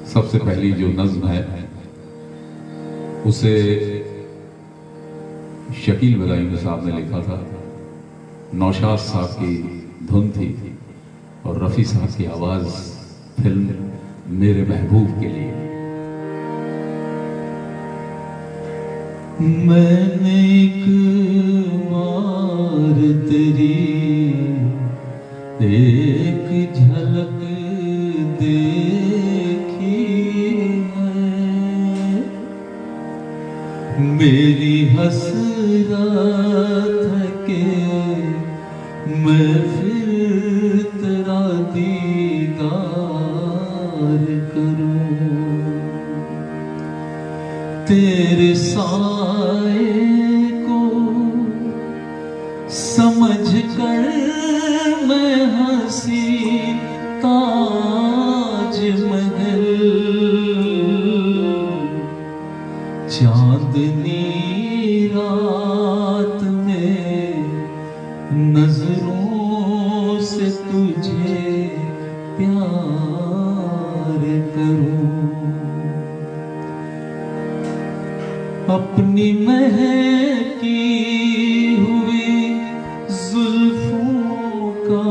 सबसे पहली जो नज्म है उसे शकील बदायूं साहब ने लिखा था। नौशाद साहब की धुन थी और रफ़ी साहब की आवाज़ फिल्म मेरे महबूब के लिए। मैंने एक बार तेरी एक झलक देखी है, मेरी हसरत है कि मैं फिर तेरा दीदार करूं। तेरे साए को समझ कर मैं हंसी ताज महल चांदनी रात में नजरों से तुझे प्यार करूं। अपनी महकी हुई जुल्फों का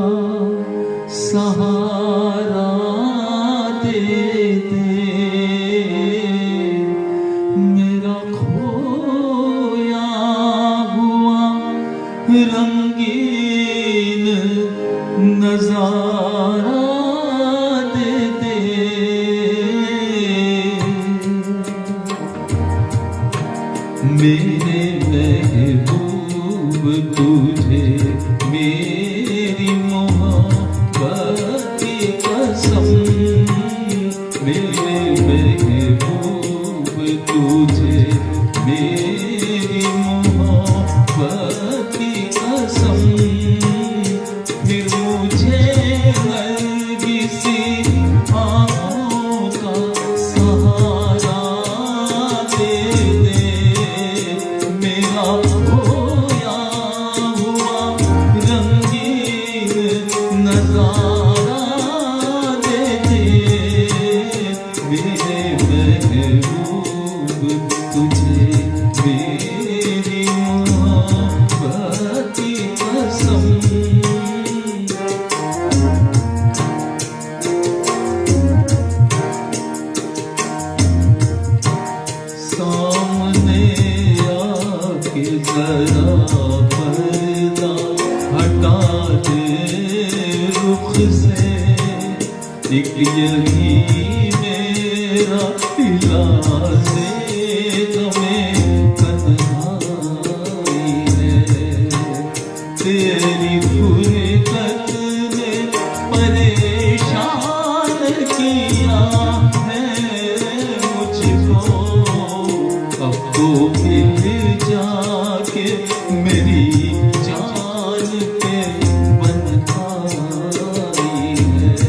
सहारा दे दे, मेरा खोया हुआ रंगीन नजारा दे दे। मेरे महबूब तुझे मेरी मोहब्बत की कसम, मेरे महबूब तुझे मेरी मोहब्बत की कसम। फिर मुझे नरगिसी आँखों का सहारा दे दे, मेरा खोया हुआ रंगीन नजारा दे दे। मेरे महबूब तुझे मेरी मोहब्बत की कसम। सामने आके जरा पर्दा हटा दे रुख से, एक यही मेरा इलाज गमे तन्हाई है। तेरी फुरकत ने परेशान किया है मुझको, अब तो मिल जाके मेरी जान पे बनताई है।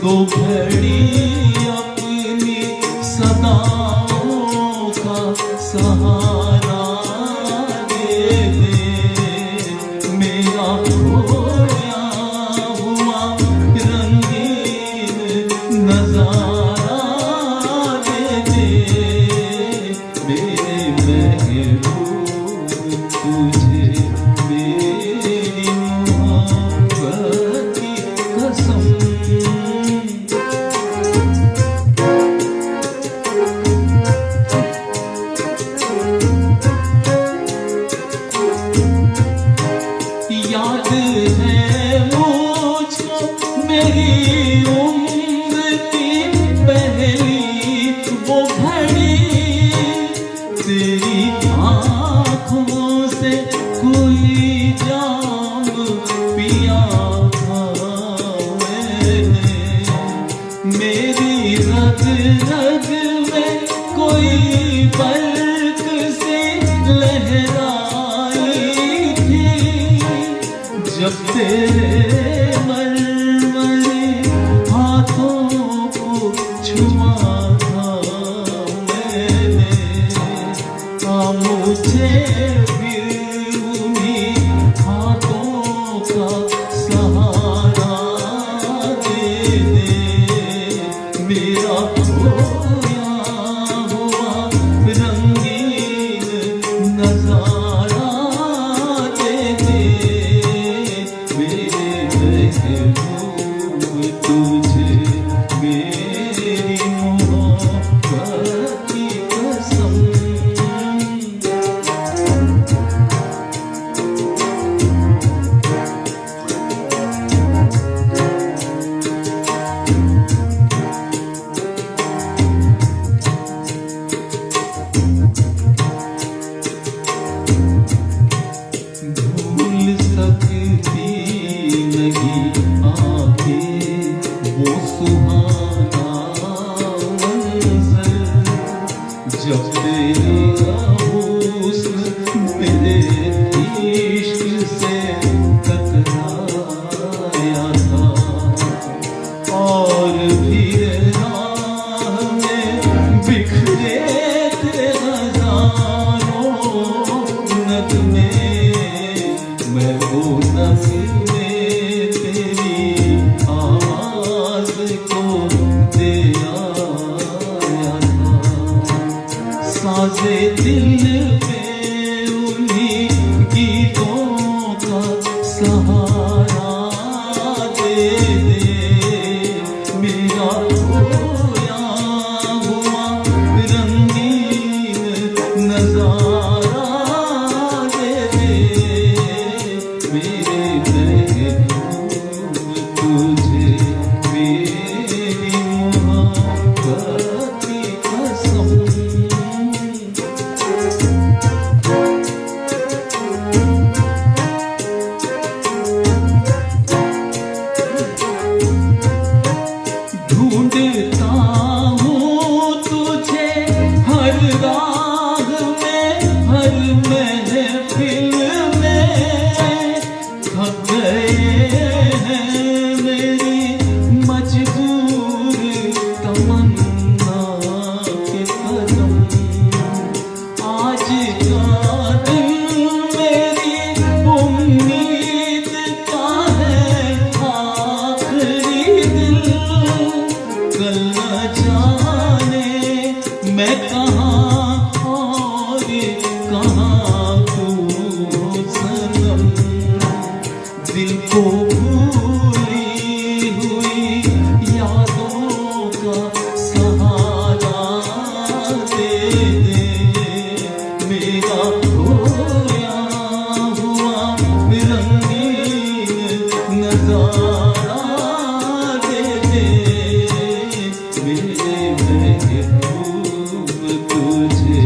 दो घड़ी अपनी सदाओं का सहारा दे दे, मेरा खोया हुआ रंगीन नजारा दे दे। मेरे महबूब तुझे मेरी मोहब्बत की कसम। याद है मुझको मेरी उम्र की पहली वो घड़ी, तेरी आँखों से कोई जाम पिया था मैंने। मेरी रग रग में कोई बर्क से लहराई थी, जब तेरे मरमरे हाथों को छुआ था मैंने। मुझे फिर उन्हीं हाथों का सहारा दे दे, मेरा को दे आया था। साजे दिल पे उन्हीं गीतों का सहारा दे दे। मेरा खोया हुआ रंगीन नजारा दे दे। मेरे महबूब तुझे मेरी मोहब्बत की कसम। ढूंढता हूँ तुझे हर राह में, हर महफिल में। थक गए हैं मेरी मजबूर तमन्ना के कदम। आज का दिन मेरी उम्मीद का है आखिरी दिन। कल न जाने मैं कहाँ और कहाँ तू सनम। दिल को भूली हुई यादों का सहारा दे दे। मेरा खोया हुआ रंगीन नजारा दे दे। मेरे महबूब तुझे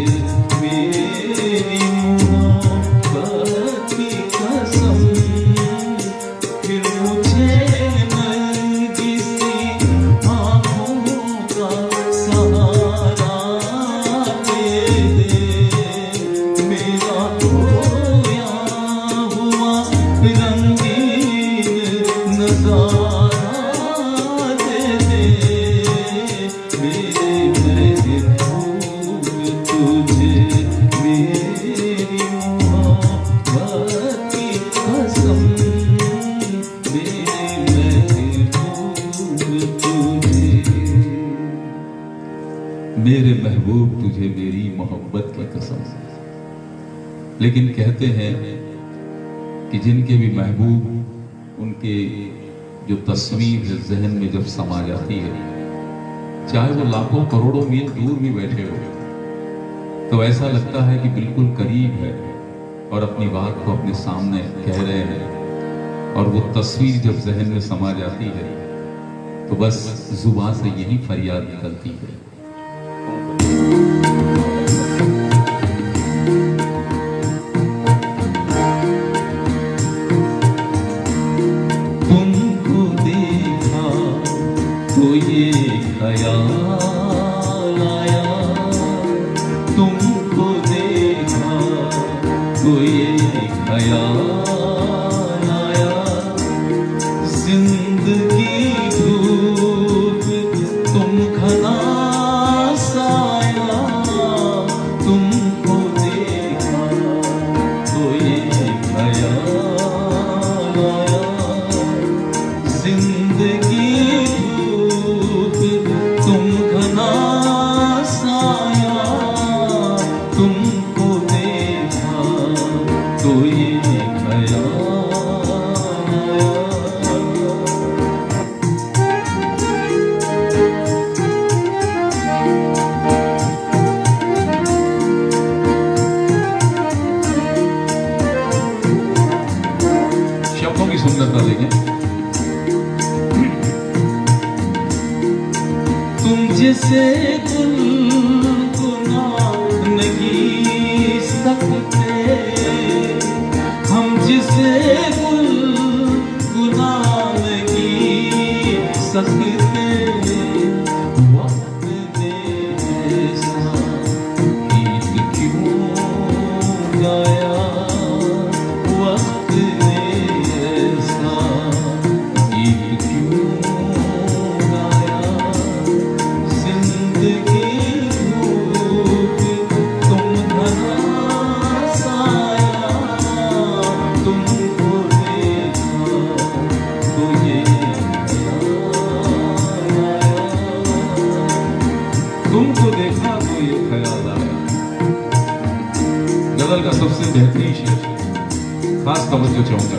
मेरी मोहब्बत की कसम। फिर मुझे नरगिसी आँखों का सहारा दे दे। मेरा खोया हुआ रंगीन नजारा दे दे। मेरे महबूब तुझे मेरी मोहब्बत की कसम। मेरे महबूब तुझे मेरी मोहब्बत की कसम। लेकिन कहते हैं कि जिनके भी महबूब, उनके जो तस्वीर है जहन में जब समा जाती है, चाहे वो लाखों करोड़ों मील दूर भी बैठे हो, तो ऐसा लगता है कि बिल्कुल करीब है और अपनी बात को अपने सामने कह रहे हैं। और वो तस्वीर जब जहन में समा जाती है तो बस जुबान से यही फरियाद निकलती है। तुमको देखा तो ये ख्याल आया। तुमको देखा तो ये ख्याल आया। जिंदगी धूप तुम घना साया। तुमको देखा तो ये ख्याल आया। जिंदगी धूप तुम घना साया। तुमको देखा तो ये ख्याल आया। शब्दों की सुंदरता देखें। तुम जिसे गुनगुना नहीं सकते, हम जिसे गुनगुना नहीं सकते। वक्त ने ऐसा गीत क्यों गाया। वक्त ने ऐसा गीत क्यों गाया। जिंदगी धूप तुम सबसे बेहतरीन शेर, खास तवज्जो चाहूंगा।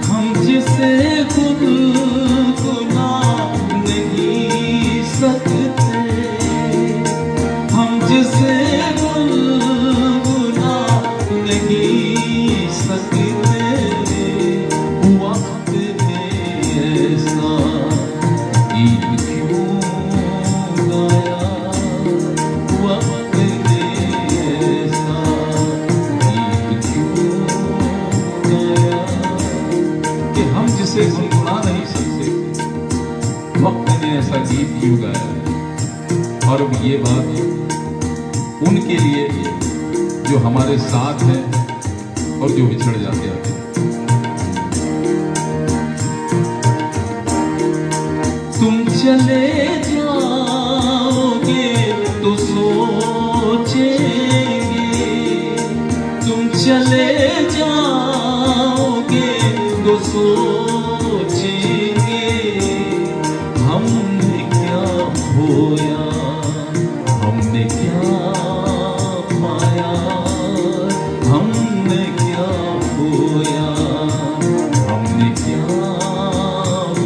हम जिसे खुद गुना नहीं सकते, हम जिसे खुद गुना नहीं सकते, वक्त ने ऐसा गीत क्यों गाया, वक्त ने ऐसा गीत क्यों गाया कि हम जिसे गुनगुना नहीं सकते, वक्त ने ऐसा गीत क्यों गाया। और अब ये बात उनके लिए जो हमारे साथ हैं और जो बिछड़ जाते हैं। तुम चले जाओगे तो सोचेंगे, तुम चले जाओगे तो सोचेंगे, हमने क्या खोया, हमने क्या पाया, हमने क्या खोया, हमने क्या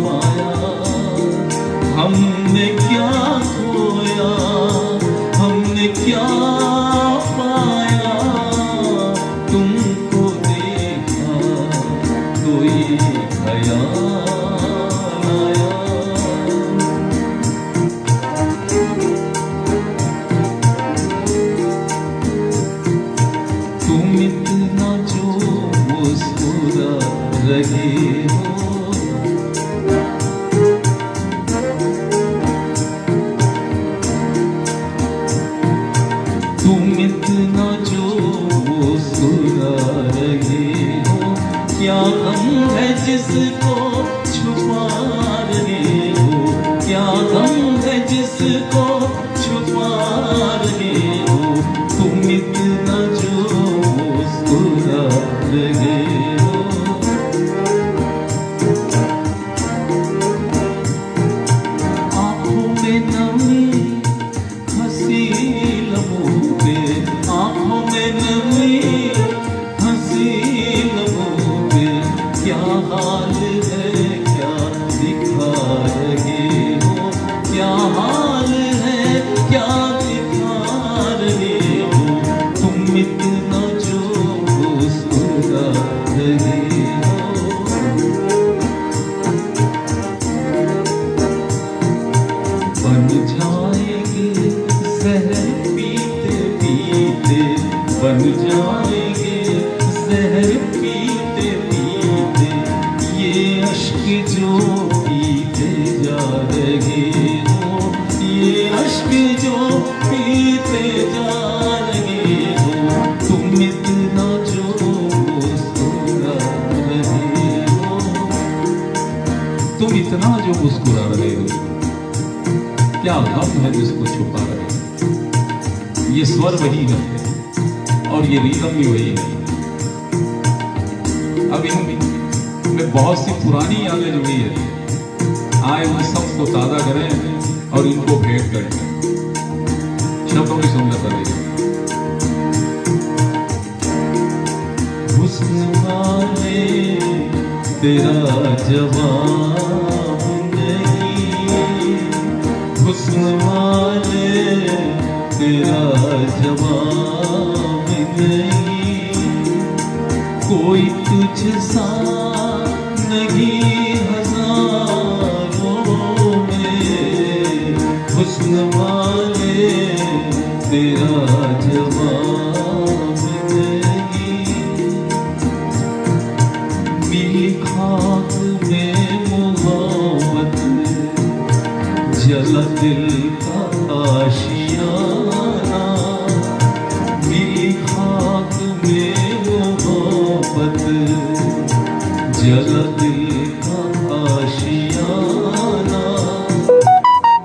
पाया, हमने क्या खोया, हमने क्या पाया, तुमको देखा तो ये ख्याल आया। तुम इतना जो मुस्कुरा रहे हो, तुम इतना जो मुस्कुरा रहे हो, क्या गम है जिसको छुपा रहे हो, क्या गम है जिसको छुपा रहे हो, तुम इतना जो मुस्कुरा रहे हो। आँखों में नमी, हंसी लबों पे, आँखों में नमी, हंसी लबों पे, क्या हाल है, क्या दिखा रहे हो, क्या हाल है, क्या दिखा रहे हो, तुम इतना जो मुस्कुरा रहे हो। बन जाएंगे जहर पीते पीते, बन जाएंगे जहर पीते पीते, ये अश्क जो पीते जा रहे हो, ये अश्क जो पीते जा रहे हो, तुम इतना जो मुस्कुरा रहे हो, तुम इतना जो मुस्कुरा रहे हो, क्या गम है जिसको छुपा रहे हो। ये स्वर वही है और ये रिदम भी वही है। अब इनमें बहुत सी पुरानी यादें जुड़ी है, आए उन सबको ताज़ा करें और इनको भेंट करें। शब्दों की सुंदरता रही। हुस्न वाले तेरा जवाब नहीं, हुस्न वाले तेरा जवाब नहीं, कोई तुझसा नहीं हजारों में, हुस्न वाले तेरा जवाब नहीं। मिली खाक में मोहब्बत, जला दिल का आशियाना, मिली खाक में मोहब्बत, जला दिल का आशियाना,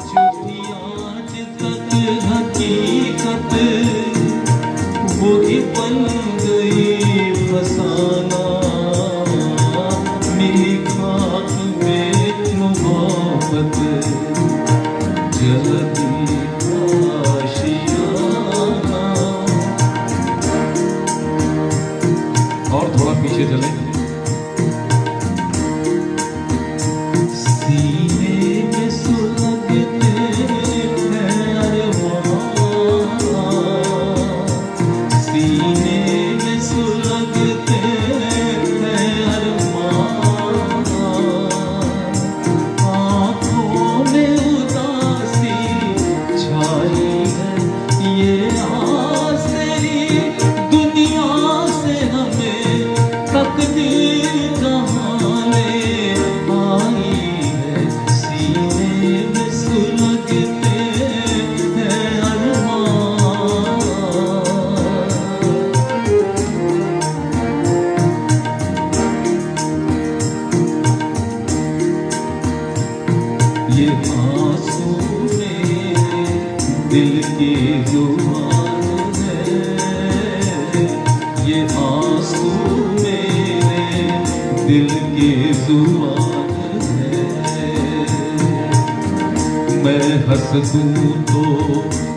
झूठी आज तक हकीकत वही बन गई फसाना, मिली खाक में मोहब्बत, जला दिल का की जुबान है, ये आंसू मेरे दिल की जुबान है। मैं हंस दूं तो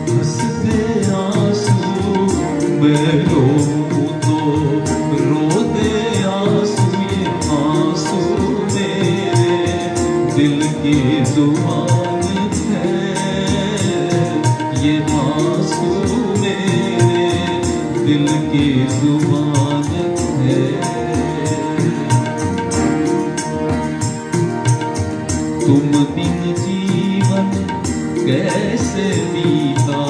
हंसते आंसू, मैं रोऊं तो रोते आंसू, ये आंसू मेरे दिल की जुबान है, ये आंसू मेरे दिल की जुबान है। तुम बिन जीवन कैसे बीता,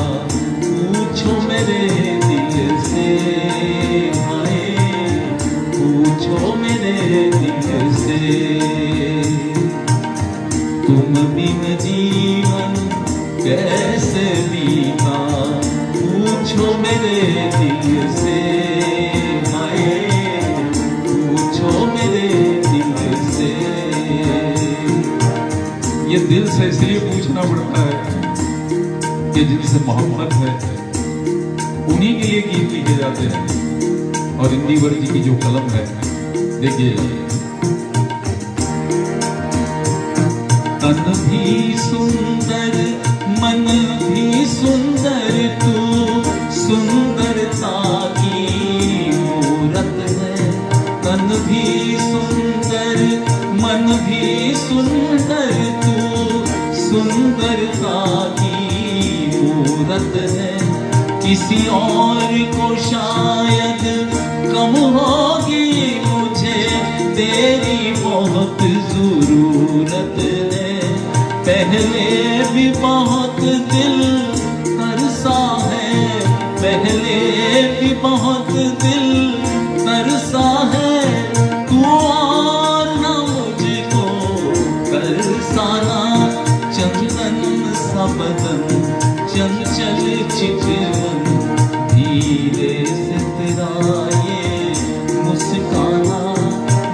पूछो मेरे दिल से, हाय पूछो मेरे दिल से। तुम बिन जीवन कैसे बीता, पूछो मेरे दिल से, हाय पूछो मेरे दिल से। ये दिल से इसलिए पूछना पड़ता है कि जिनसे मोहब्बत है उन्हीं के लिए गीत लिखे जाते हैं। और इंदिवर जी की जो कलम है, देखिए, तन भी सुंदर मन भी सुंदर, तू सुंदरता की मूरत है। तन भी सुंदर मन भी सुंदर, तू सुंदरता की मूरत है। किसी और को शायद कम होगी, मुझे तेरी बहुत जरूरत है। पहले भी बहुत दिल तरसा है, पहले भी बहुत दिल तरसा है। तू और ना मुझको तरसाना, चंदन सा बदन चंचल चितवन, धीरे से तेरा ये मुस्काना।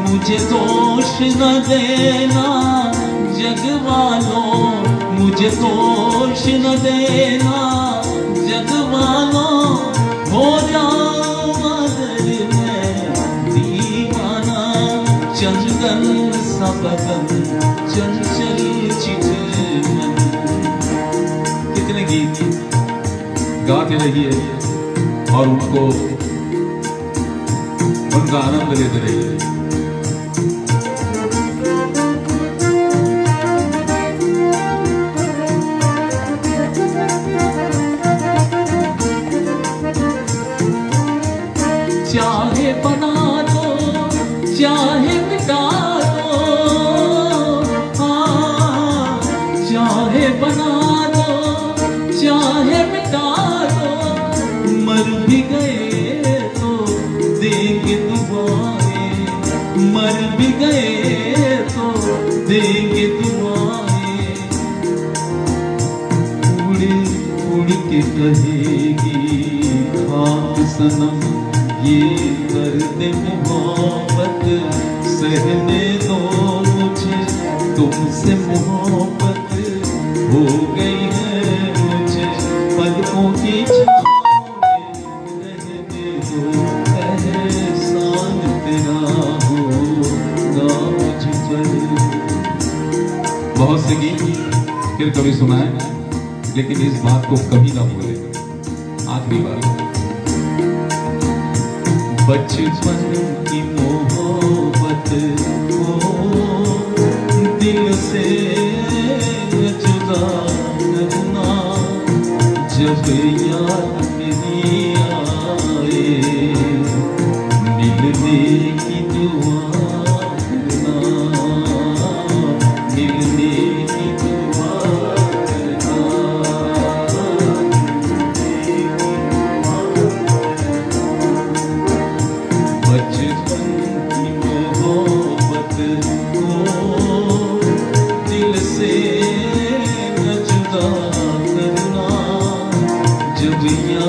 मुझे दोष न देना जग वालों, मुझे दोष न देना जग वालों। हो जाऊं अगर मैं दीवाना, चंदन सा बदन चंचल चितवन। कितने गीत गाते रहिए और उनका आनंद लेते रहिए। चाहे बना दो चाहे मिटा दो, हाँ चाहे बना दो चाहे मिटा दो। मर भी गए तो देंगे दुआएं, मर भी गए तो देंगे दुआएं। उड़ उड़ के कहेगी खाक सनम, ये दर्द मोहब्बत सहने दो मुझे। तुमसे मोहब्बत हो गई है मुझे, पलकों की छाँव में रहने दो। एहसान तेरा होगा मुझ पर। बहुत से गीत फिर कभी सुनाए, लेकिन इस बात को कभी ना भूले। आखिरी बार, बचपन की मोहब्बत को दिल से जुदा करना, जब याद मेरी आए मिलने की दुआ करना, मिलने की दुआ करना। बचपन की मोहब्बत को दिल से न जुदा करना, जब याद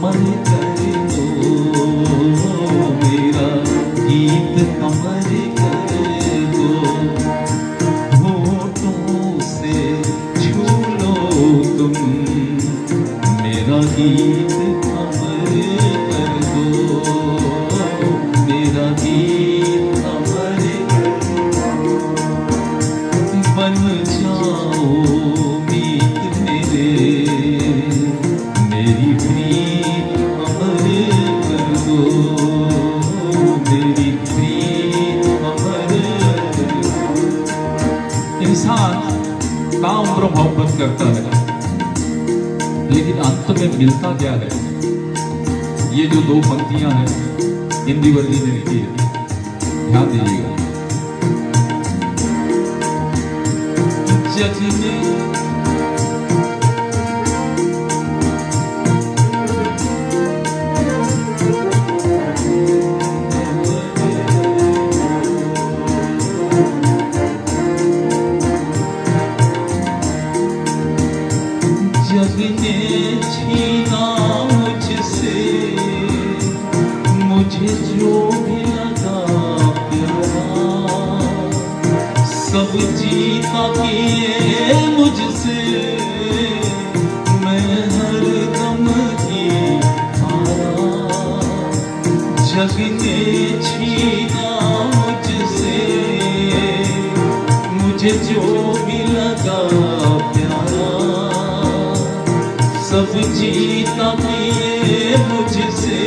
अमर कर दो, मेरा गीत अमर कर दो। होठों से छू लो तुम, मेरा गीत अमर कर दो, मेरा गीत अमर कर दो। बन जाओ मीत मेरे, मेरी प्रीत अमर कर दो, मेरी प्रीत अमर कर दो। इंसान ताउम्र मोहब्बत करता है, लेकिन अंत में मिलता क्या है? ये जो दो पंक्तियां हैं इंदिवरजी ने लिखी है, ध्यान दीजिएगा। जग में जग ने छीना मुझसे, मुझे जो भी लगा प्यारा, सब जीता किए मुझसे, मैं हर दम की हारा। जग ने छीना मुझसे, मुझे जो भी लगा प्यारा, सब जीता किए मुझसे,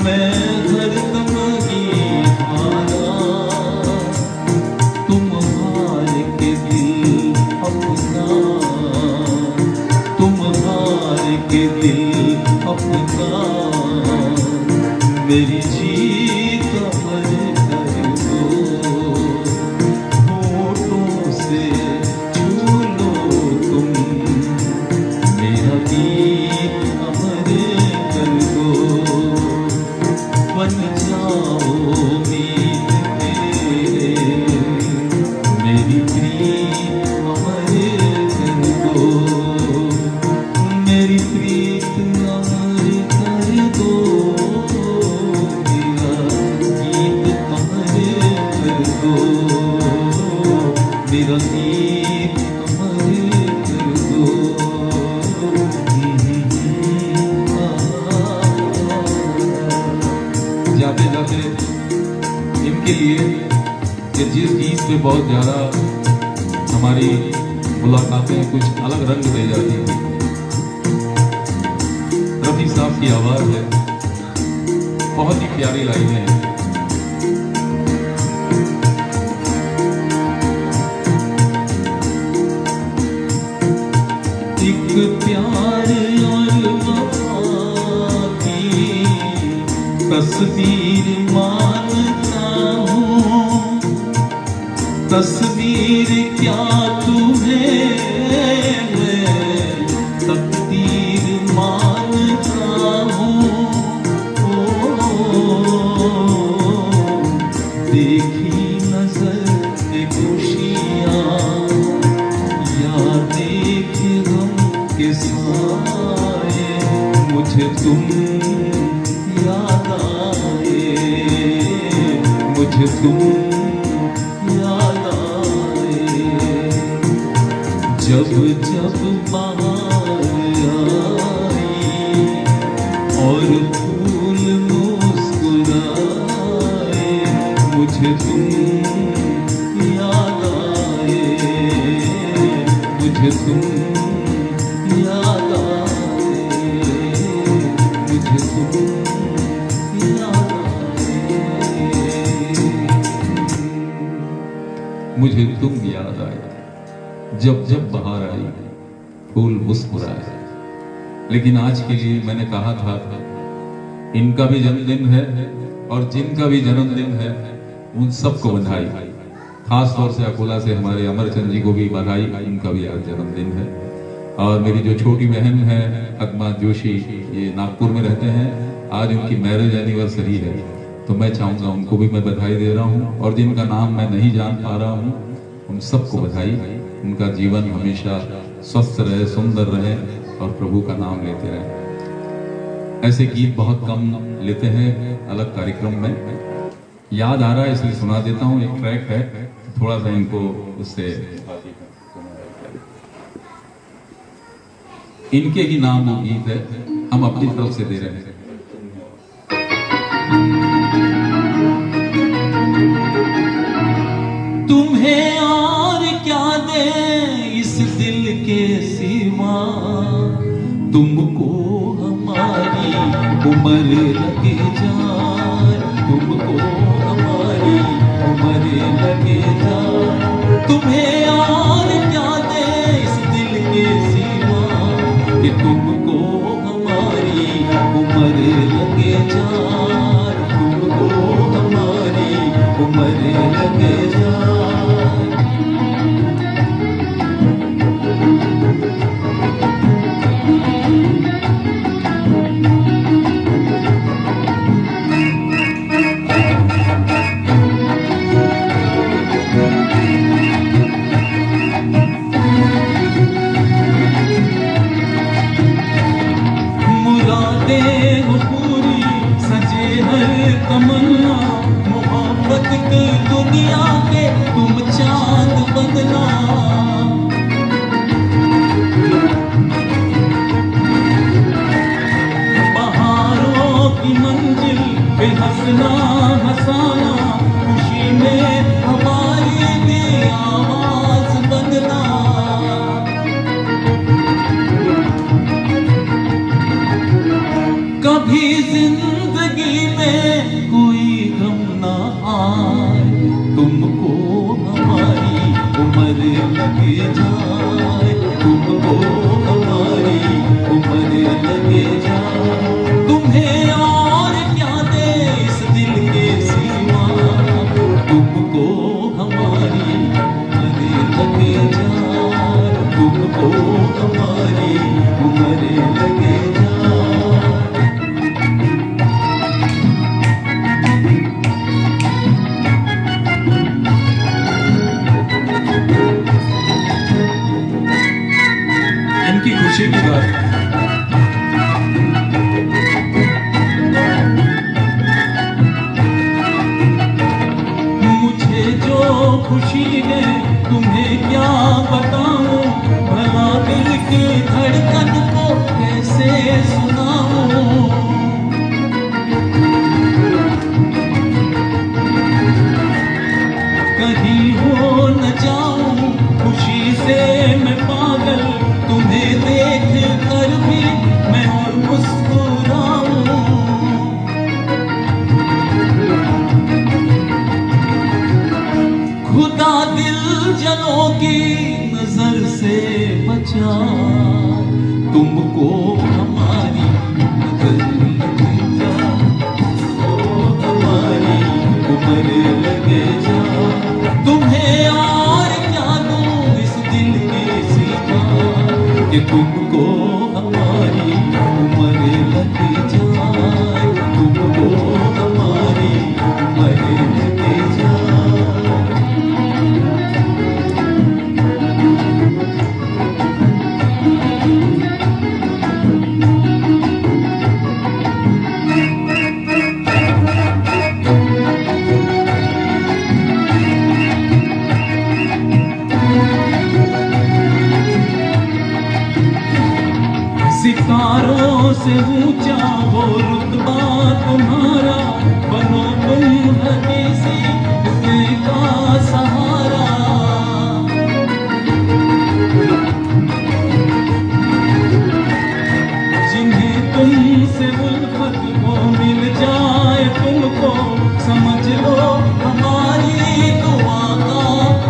मैं हर दम ही हारा। तुम हार के दिल अपना, तुम हार के दिल अपना, मेरी जीत अमर कर दो। होठों से छू लो तुम, मेरा गीत अमर कर दो। बन जाओ मीत मेरे, मेरी प्रीत अमर कर दो, मेरी प्रीत अमर कर दो, मेरा गीत अमर कर दो, मेरा गीत अमर कर दो। जाते जाते इनके लिए कि जिस गीत पे बहुत ज्यादा हमारी मुलाकातें कुछ अलग रंग दे जाती थी, रफी साहब की आवाज है, बहुत ही प्यारी लाइनें हैं। एक प्यार और वफा की तस्वीर मानता हूँ, तस्वीर क्या तुम्हें मैं तकदीर मानता हूँ। ओ देखी नजर से खुशियाँ, या देख गम के साए, मुझे तुम याद आए, मुझे तुम याद आए। जब जब बाहर आई और फूल मुस्कुराए, मुझे तुम याद आए, मुझे तुम याद आए, मुझे तुम याद आए, मुझे तुम याद आए। जब जब बाहर आई फूल मुस्कुराए। लेकिन आज के लिए मैंने कहा था इनका भी जन्मदिन है और जिनका भी जन्मदिन है उन सबको बधाई। खास तौर से अकोला से हमारे अमरचंद जी को भी बधाई, उनका भी आज जन्मदिन है। और मेरी जो छोटी बहन है अदमा जोशी, ये नागपुर में रहते हैं, आज उनकी मैरिज एनिवर्सरी है, तो मैं चाहूँगा उनको भी मैं बधाई दे रहा हूँ। और जिनका नाम मैं नहीं जान पा रहा हूँ उन सबको बधाई। उनका जीवन हमेशा स्वस्थ रहे, सुंदर रहे और प्रभु का नाम लेते रहे। ऐसे गीत बहुत कम लेते हैं अलग कार्यक्रम में। याद आ रहा है इसलिए सुना देता हूँ। एक ट्रैक है, थोड़ा सा इनको उससे इनके ही नाम वो गीत है, हम अपनी तरफ से दे रहे हैं। तुम्हें और क्या दे इस दिल के सिवा, तुमको हमारी उम्र लगे जाए, तुमको हमारी उम्र लगे जाए। तुम्हें और क्या दे इस दिल के सिवा, कि तुमको हमारी उम्र लगे जाए, तुमको हमारी उम्र लगे जाए। तमन्ना मोहब्बत की दुनिया के तुम चांद बदला, बहारों की मंजिल पे हंसना हंसाना, खुशी में हमारी भी आवाज बदला। कभी जिंदगी में कोई गम ना आए, तुमको हमारी उम्र लगे जाए, तुमको हमारी उम्र लगे जाए। तुम्हें और क्या दे इस दिल के सिवा, तुमको हमारी उम्र लगे जाए, तुमको हमारी उम्र लगे जाए। खुशी की बात मुझे जो खुशी है तुम्हें क्या बताऊं, भला दिल की धड़कन को कैसे सुनाऊं। कहीं हो न जाऊं खुशी से मैं पागल, तुम्हें देख कर भी मैं और मुस्कुराऊं। खुदा दिल जलों की नजर से बचा, तुमको हमारी नजर लगे जा, तुमको हमारी उम्र लगे जा। तुम्हें और क्या दूं इस दिल के सिवा, कि तुमको हमारी उम्र लगे जाए, तुमको हमारी उम्र लगे जाए। सितारों से ऊंचा वो रुतबा तुम्हारा, बनो तुम हकीसी का सहारा। जिन्हें तुमसे उल्फत वो मिल जाए तुमको, समझ लो हमारी दुआ का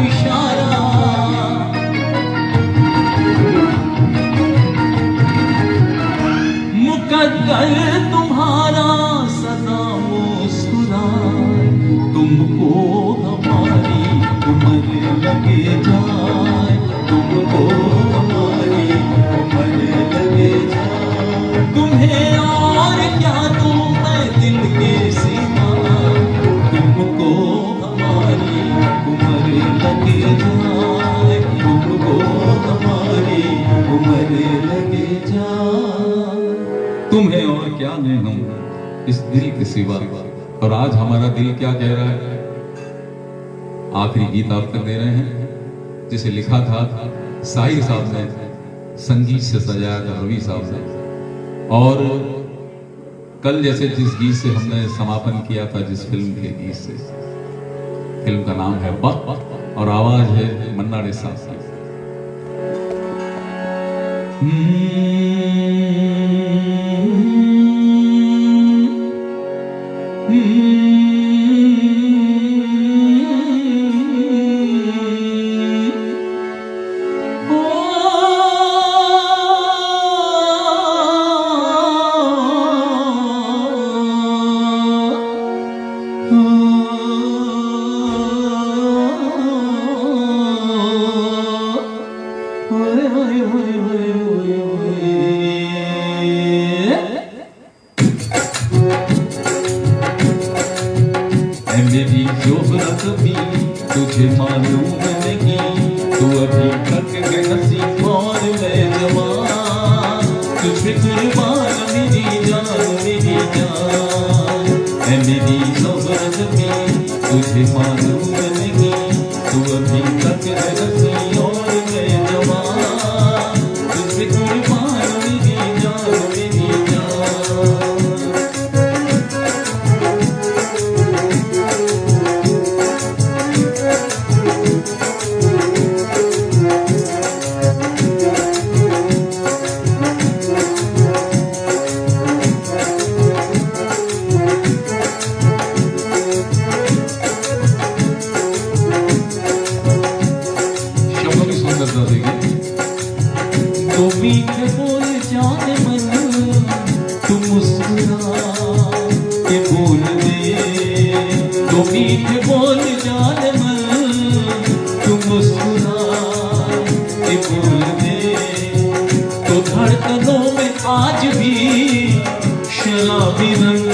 इशारा। मुकद्दर तुम्हारा सदा मुस्कुराए, तुमको हमारी उम्र लगे जाए, तुमको हमारी उम्र लगे जाए। तुम्हें और क्या दूं मैं दिल के सिवा, तुमको हमारी उम्र लगे जाए, तुमको हमारी उम्र लगे जाए। तुम्हें और क्या इस दिल के सिवा। और आज हमारा दिल क्या कह रहा है? आखिरी गीत आप तक दे रहे हैं जिसे लिखा था साहिर साहब ने, संगीत से सजाया था रवि साहब ने। और कल जैसे जिस गीत से हमने समापन किया था, जिस फिल्म के गीत से, फिल्म का नाम है वक्त और आवाज है मन्ना डे साहब की। मेरी शोहरत भी तुझे मालूम नहीं, तू अभी तक है हंसी और मैं जवान, तुझ पे कुर्बान मेरी जान मेरी जान। है मेरी शोहरत भी तुझे मालूम नहीं, तू अभी तक है हंसी और मैं जवान, तुझ पे कुर्बान मेरी जान मेरी जान। तो मीठे बोल जाने मन, तू मुस्कुरा के बोल दे। तो मीठे बोल जाने मन, तू मुस्कुरा के बोल दे। तो धड़कनों में आज भी शराबी रंग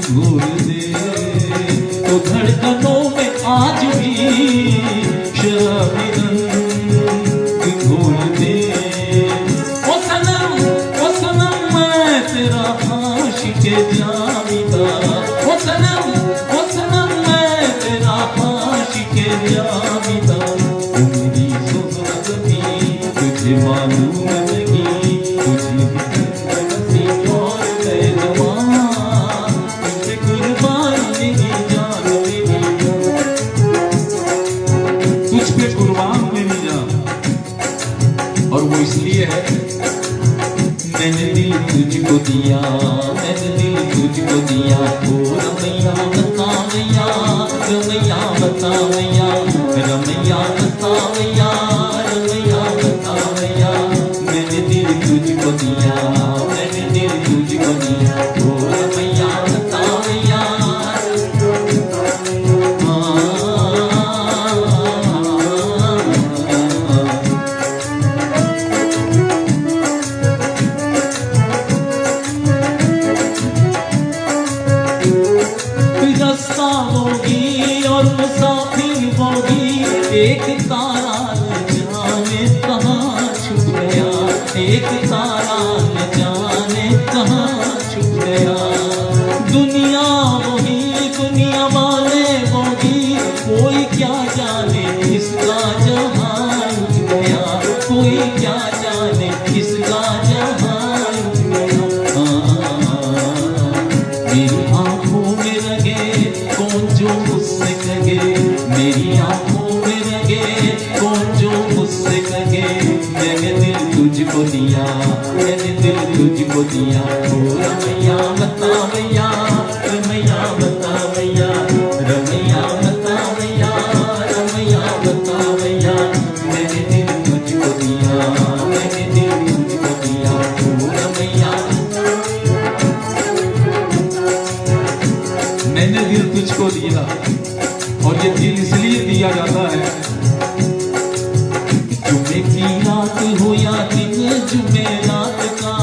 घोल दे। तो धड़कनों में आज भी शराबी रंग घोल दे। ओ सनम मैं तेरा आशिक़ जामिदा। ओ सनम मैं तेरा आशिक़ जामिदा। मेरी सोहरत भी तुझे मालूम नहीं, तुझे हंसी और मैं जवान, तुझे कुर्बान मेरी जान मेरी जान, तुझ पे कुर्बान मेरी जान। और वो इसलिए है, मैंने दिल तुझको दिया, मैंने दिल तुझको दिया। ओ रमैया बता मैया, रमैया बता मैया, रमैया बता मैया, रमैया बता मैया। मैंने दिल तुझको दिया, मैंने दिल तुझको दिया। ओ रमैया बता मैया। रास्ता होगी और मुसाफिर होगी, एक तारा न जाने कहाँ छुप गया, एक तारा न जाने कहाँ छुप गया। दुनिया वही दुनिया वाले होगी, कोई क्या जाने किसका जहां रुक गया, कोई क्या जाने किसका जहां रुक गया। मेरी आंखों में लगे कौन जो मुझसे कहे, मेरी आंखों में लगे कौन जो मुझसे कहे। मैंने दिल तुझको दिया, मैंने दिल तुझको दिया। ओ रमैया बता मैया, रमैया बता मैया, रमैया बता मैया, रमैया बता मैया। मैंने दिल तुझको दिया, मैंने दिल तुझको दिया। ओ रमैया मैंने दिल तुझको दिया। और ये दिल इसलिए दिया जाता है, जुमे की रात हो या दिन जुमे रात का,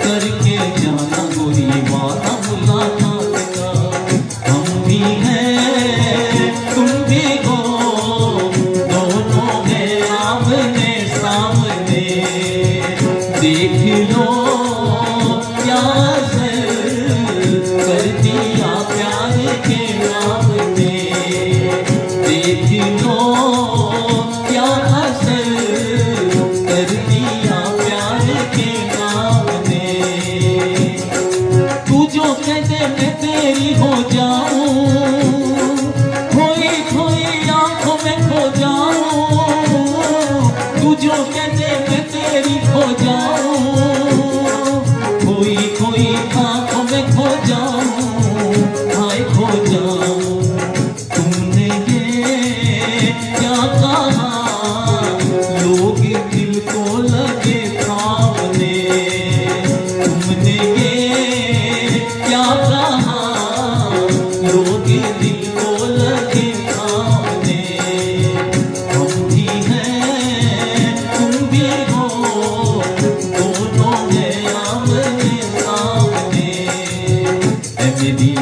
करके जाना गोरी वाला मुलाकात का। हम भी हैं तुम भी हो, दोनों कर दिया प्यार के नाम ने। देख लो क्या असर कर दिया प्यार के नाम ने। तू जो कहते मैं तेरी हो जाऊं, खोई खोई आंखों में खो जाऊं। तू जो कहते मैं तेरी हो जाऊं, खोई खोई आंखों में खो जाऊं, हाय खो जाऊं। तुमने ये क्या कहा, लोग दिल को लगे थामने। तुमने ये क्या कहा, लोग दिल को लगे थामने। हम भी हैं तुम भी हो, दोनों हैं आमने सामने। ऐ मेरी